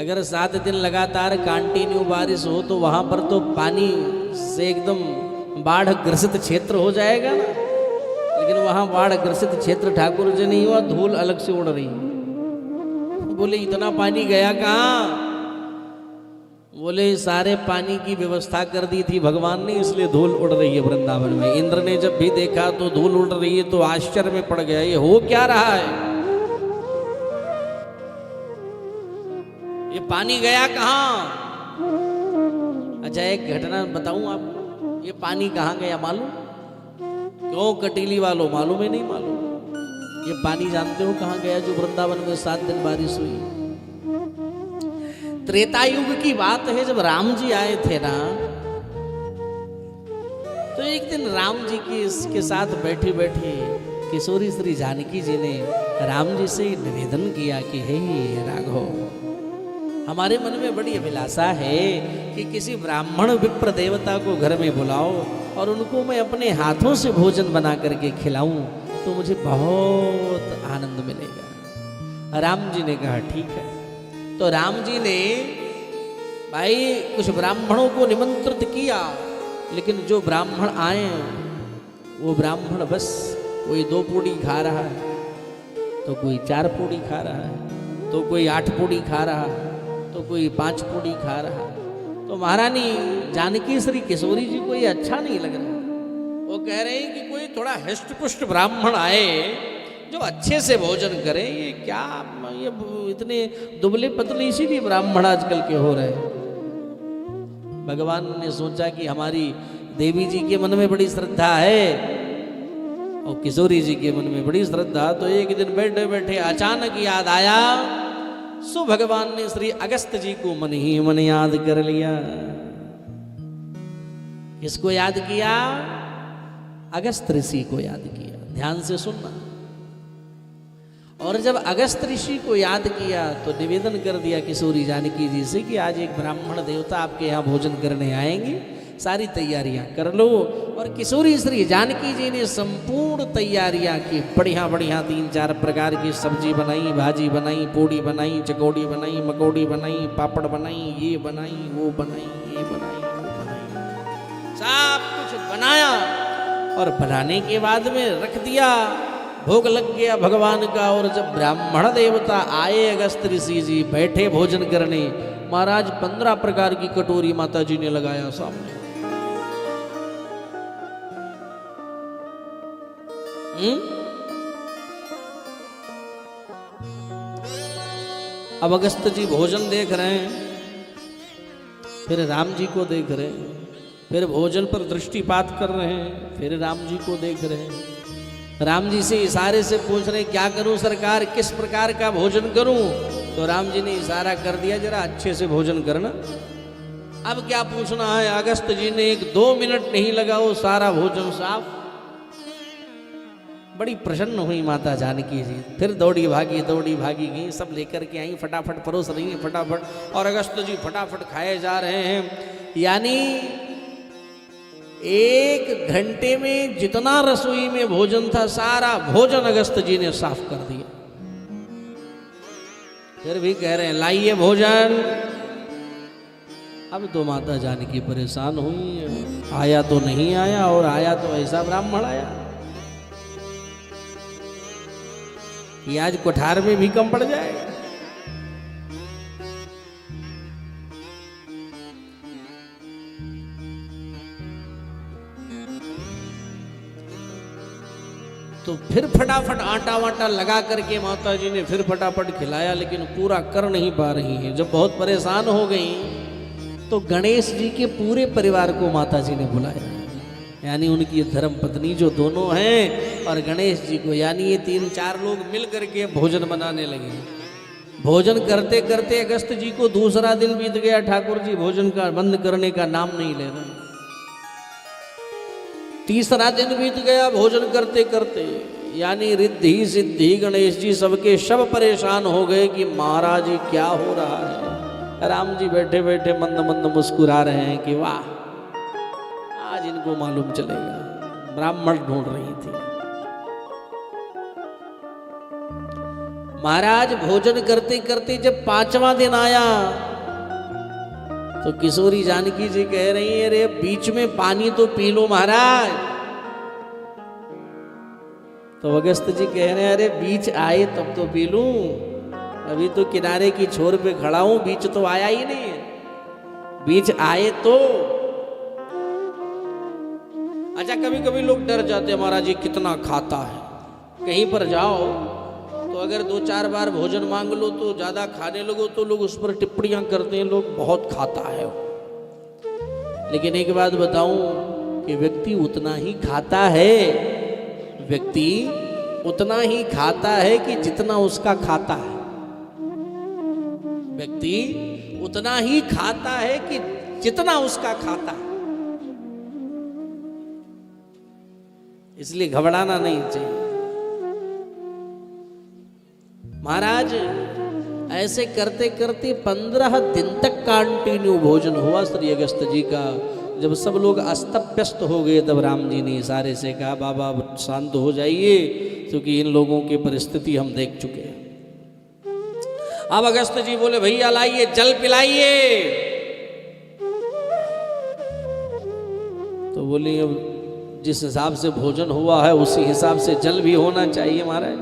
अगर 7 दिन लगातार कंटिन्यू बारिश हो तो वहां पर तो पानी से एकदम बाढ़ ग्रसित क्षेत्र हो जाएगा ना। लेकिन वहां बाढ़ ग्रसित क्षेत्र ठाकुर जी नहीं हुआ, धूल अलग से उड़ रही। बोले इतना पानी गया कहाँ? बोले सारे पानी की व्यवस्था कर दी थी भगवान ने, इसलिए धूल उड़ रही है वृंदावन में। इंद्र ने जब भी देखा तो धूल उड़ रही है तो आश्चर्य में पड़ गया, ये हो क्या रहा है? ये पानी गया कहाँ? अच्छा एक घटना बताऊं आपको, ये पानी कहाँ गया मालूम? क्यों कटीली वालों, मालूम है नहीं मालूम? ये पानी जानते हो कहाँ गया जो वृंदावन में 7 दिन बारिश हुई? त्रेता युग की बात है, जब राम जी आए थे ना, तो एक दिन राम जी के साथ बैठे बैठे किशोरी श्री जानकी जी ने राम जी से निवेदन किया कि हे राघव, हमारे मन में बड़ी अभिलाषा है कि किसी ब्राह्मण विप्र देवता को घर में बुलाओ और उनको मैं अपने हाथों से भोजन बना करके खिलाऊं तो मुझे बहुत आनंद मिलेगा। राम जी ने कहा ठीक है। तो राम जी ने भाई कुछ ब्राह्मणों को निमंत्रित किया, लेकिन जो ब्राह्मण आए वो ब्राह्मण बस कोई 2 पूड़ी खा रहा है, तो कोई 4 पूड़ी खा रहा है, तो कोई 8 पूड़ी खा रहा है, तो कोई 5 पूड़ी खा रहा है। तो महारानी जानकी श्री किशोरी जी को ये अच्छा नहीं लग रहा। वो कह रहे हैं कि कोई थोड़ा हृष्ट पुष्ट ब्राह्मण आए जो अच्छे से भोजन करे। ये क्या, ये इतने दुबले पतले इसीलिए ब्राह्मण आजकल के हो रहे हैं। भगवान ने सोचा कि हमारी देवी जी के मन में बड़ी श्रद्धा है और किशोरी जी के मन में बड़ी श्रद्धा। तो एक दिन बैठे बैठे अचानक याद आया, सो भगवान ने श्री अगस्त जी को मन ही मन याद कर लिया। किसको याद किया? अगस्त ऋषि को याद किया। ध्यान से सुनना। और जब अगस्त ऋषि को याद किया तो निवेदन कर दिया किशोरी जानकी जी से कि आज एक ब्राह्मण देवता आपके यहाँ भोजन करने आएंगे, सारी तैयारियां कर लो। और किशोरी श्री जानकी जी ने संपूर्ण तैयारियां की, बढ़िया बढ़िया 3-4 प्रकार की सब्जी बनाई, भाजी बनाई, पूड़ी बनाई, चकौड़ी बनाई, मकौड़ी बनाई, पापड़ बनाई, ये बनाई, वो बनाई, ये बनाई, वो बनाई, सब कुछ बनाया। और बनाने के बाद में रख दिया, भोग लग गया भगवान का। और जब ब्राह्मण देवता आए, अगस्त ऋषि जी बैठे भोजन करने, महाराज 15 प्रकार की कटोरी माता जी ने लगाया सामने। अब अगस्त जी भोजन देख रहे हैं, फिर राम जी को देख रहे हैं, फिर भोजन पर दृष्टिपात कर रहे हैं, फिर राम जी को देख रहे हैं। राम जी से इशारे से पूछ रहे क्या करूं सरकार, किस प्रकार का भोजन करूं? तो राम जी ने इशारा कर दिया जरा अच्छे से भोजन करना। अब क्या पूछना है? अगस्त जी ने 1-2 मिनट नहीं लगा, वो सारा भोजन साफ। बड़ी प्रसन्न हुई माता जानकी जी, फिर दौड़ी भागी गई, सब लेकर के आई, फटाफट परोस रही है फटाफट। और अगस्त जी फटाफट खाए जा रहे हैं। यानी 1 घंटे में जितना रसोई में भोजन था, सारा भोजन अगस्त जी ने साफ कर दिया। फिर भी कह रहे हैं लाइए भोजन। अब तो माता जानकी परेशान हुई, आया तो नहीं आया, और आया तो ऐसा ब्राह्मण आया कि आज कोठार में भी कम पड़ जाएगा। तो फिर फटाफट आटा वाटा लगा करके माता जी ने फिर फटाफट खिलाया, लेकिन पूरा कर नहीं पा रही हैं। जब बहुत परेशान हो गई तो गणेश जी के पूरे परिवार को माता जी ने बुलाया, यानी उनकी धर्म पत्नी जो दोनों हैं और गणेश जी को, यानी ये 3-4 लोग मिल करके भोजन बनाने लगे। भोजन करते करते अगस्त जी को दूसरा दिन बीत गया। ठाकुर जी भोजन का बंद करने का नाम नहीं ले रहे। तीसरा दिन बीत गया भोजन करते करते, यानी रिद्धि सिद्धि गणेश जी सबके सब परेशान हो गए कि महाराज जी क्या हो रहा है। राम जी बैठे बैठे मंद मंद मुस्कुरा रहे हैं कि वाह, आज इनको मालूम चलेगा। ब्राह्मण ढूंढ रही थी। महाराज भोजन करते करते जब 5वां दिन आया तो किशोरी जानकी जी कह रही है, अरे बीच में पानी तो पी लो महाराज। तो अगस्त जी कह रहे हैं, अरे बीच आए तब तो पी लूं, अभी तो किनारे की छोर पे खड़ा हूं, बीच तो आया ही नहीं है, बीच आए तो। अच्छा कभी कभी लोग डर जाते हैं, महाराज जी कितना खाता है। कहीं पर जाओ तो अगर 2-4 बार भोजन मांग लो तो ज्यादा खाने लगो तो लोग उस पर टिप्पणियां करते हैं, लोग बहुत खाता है। लेकिन एक बात बताऊं कि व्यक्ति उतना ही खाता है, व्यक्ति उतना ही खाता है कि जितना उसका खाता है। व्यक्ति उतना ही खाता है कि जितना उसका खाता है। इसलिए घबराना नहीं चाहिए। महाराज ऐसे करते करते 15 दिन तक कंटिन्यू भोजन हुआ श्री अगस्त जी का। जब सब लोग अस्त व्यस्त हो गए तब राम जी ने इशारे से कहा, बाबा शांत हो जाइए, क्योंकि इन लोगों की परिस्थिति हम देख चुके हैं। अब अगस्त जी बोले, भैया लाइए जल पिलाइए। तो बोली, अब जिस हिसाब से भोजन हुआ है उसी हिसाब से जल भी होना चाहिए महाराज।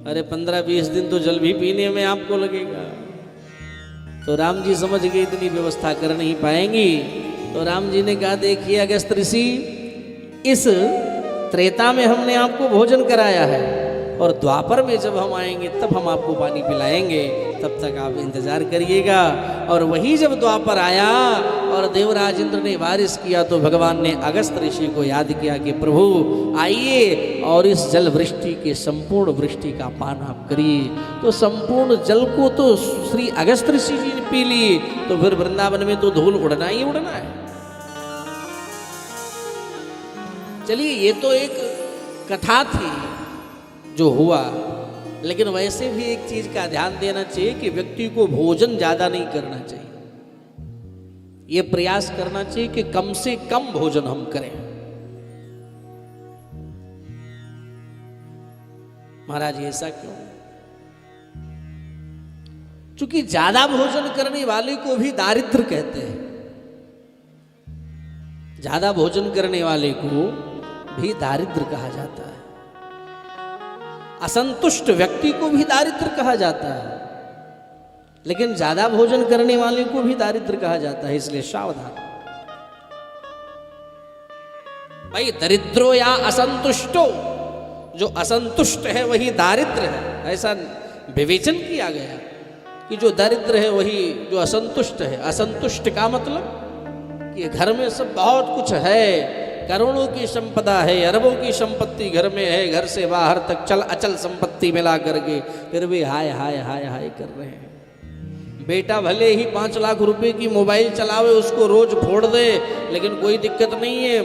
अरे 15-20 दिन तो जल भी पीने में आपको लगेगा। तो राम जी समझ गए इतनी व्यवस्था कर नहीं पाएंगी। तो राम जी ने कहा, देखिए अगस्त ऋषि, इस त्रेता में हमने आपको भोजन कराया है और द्वापर में जब हम आएंगे तब हम आपको पानी पिलाएंगे, तब तक आप इंतजार करिएगा। और वही जब द्वापर आया और देवराज इंद्र ने बारिश किया तो भगवान ने अगस्त ऋषि को याद किया कि प्रभु आइए और इस जल वृष्टि के संपूर्ण वृष्टि का पान आप करिए। तो संपूर्ण जल को तो श्री अगस्त ऋषि जी ने पी ली, तो फिर वृंदावन में तो धूल उड़ना ही उड़ना है। चलिए ये तो एक कथा थी जो हुआ, लेकिन वैसे भी एक चीज का ध्यान देना चाहिए कि व्यक्ति को भोजन ज्यादा नहीं करना चाहिए। ये प्रयास करना चाहिए कि कम से कम भोजन हम करें। महाराज ऐसा क्यों? क्योंकि ज्यादा भोजन करने वाले को भी दारिद्र कहते हैं। ज्यादा भोजन करने वाले को भी दारिद्र कहा जाता है। असंतुष्ट व्यक्ति को भी दारिद्र कहा जाता है, लेकिन ज्यादा भोजन करने वाले को भी दारिद्र कहा जाता है। इसलिए सावधान भाई, दरिद्रो या असंतुष्टो, जो असंतुष्ट है वही दारिद्र है, ऐसा विवेचन किया गया कि जो दरिद्र है वही जो असंतुष्ट है। असंतुष्ट का मतलब कि घर में सब बहुत कुछ है, करोड़ों की संपदा है, अरबों की संपत्ति घर में है, घर से बाहर तक चल अचल संपत्ति मिला करके फिर भी हाय हाय हाय हाय कर रहे हैं। बेटा भले ही 5 लाख रुपए की मोबाइल चलावे, उसको रोज फोड़ दे, लेकिन कोई दिक्कत नहीं है।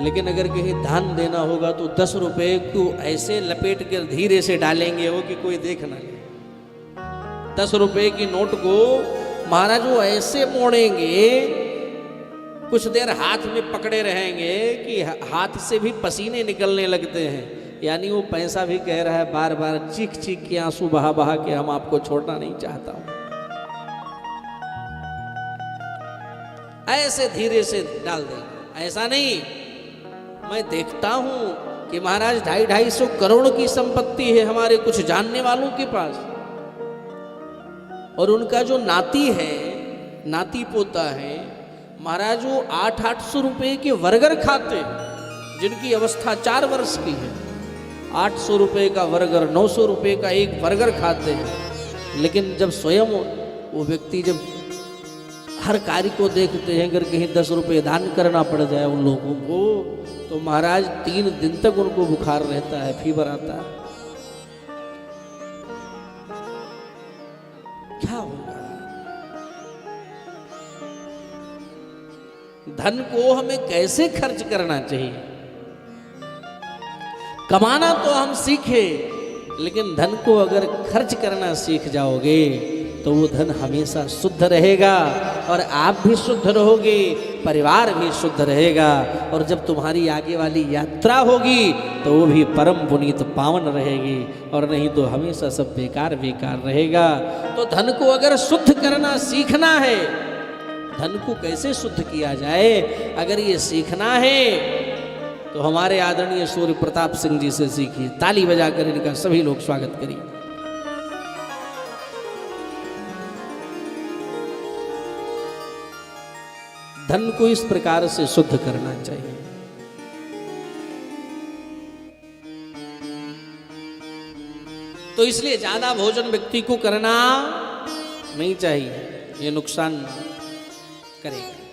लेकिन अगर कहीं दान देना होगा तो 10 रुपए को ऐसे लपेट कर धीरे से डालेंगे वो कि कोई देख ना ले। 10 रुपए की नोट को महाराज वो ऐसे मोड़ेंगे, कुछ देर हाथ में पकड़े रहेंगे कि हाथ से भी पसीने निकलने लगते हैं। यानी वो पैसा भी कह रहा है बार बार चीख चीख के, आंसू बहा बहा के, हम आपको छोड़ना नहीं चाहता हूं। ऐसे धीरे से डाल देंगे। ऐसा नहीं, मैं देखता हूं कि महाराज 250-250 करोड़ की संपत्ति है हमारे कुछ जानने वालों के पास, और उनका जो नाती है, नाती पोता है महाराज, वो 800-800 रुपए के बर्गर खाते हैं, जिनकी अवस्था 4 वर्ष की है। 800 रुपए का बर्गर, 900 रुपए का एक बर्गर खाते हैं। लेकिन जब स्वयं वो व्यक्ति जब हर कार्य को देखते हैं, अगर कहीं 10 रुपए दान करना पड़ जाए उन लोगों को, तो महाराज 3 दिन तक उनको बुखार रहता है, फीवर आता है। क्या होगा? धन को हमें कैसे खर्च करना चाहिए? कमाना तो हम सीखे, लेकिन धन को अगर खर्च करना सीख जाओगे तो वो धन हमेशा शुद्ध रहेगा और आप भी शुद्ध रहोगे, परिवार भी शुद्ध रहेगा, और जब तुम्हारी आगे वाली यात्रा होगी तो वो भी परम पुनीत पावन रहेगी, और नहीं तो हमेशा सब बेकार बेकार रहेगा। तो धन को अगर शुद्ध करना सीखना है, धन को कैसे शुद्ध किया जाए अगर ये सीखना है, तो हमारे आदरणीय सूर्य प्रताप सिंह जी से सीखिए। ताली बजाकर इनका सभी लोग स्वागत करिए। धन को इस प्रकार से शुद्ध करना चाहिए। तो इसलिए ज्यादा भोजन व्यक्ति को करना नहीं चाहिए, ये नुकसान करेगा।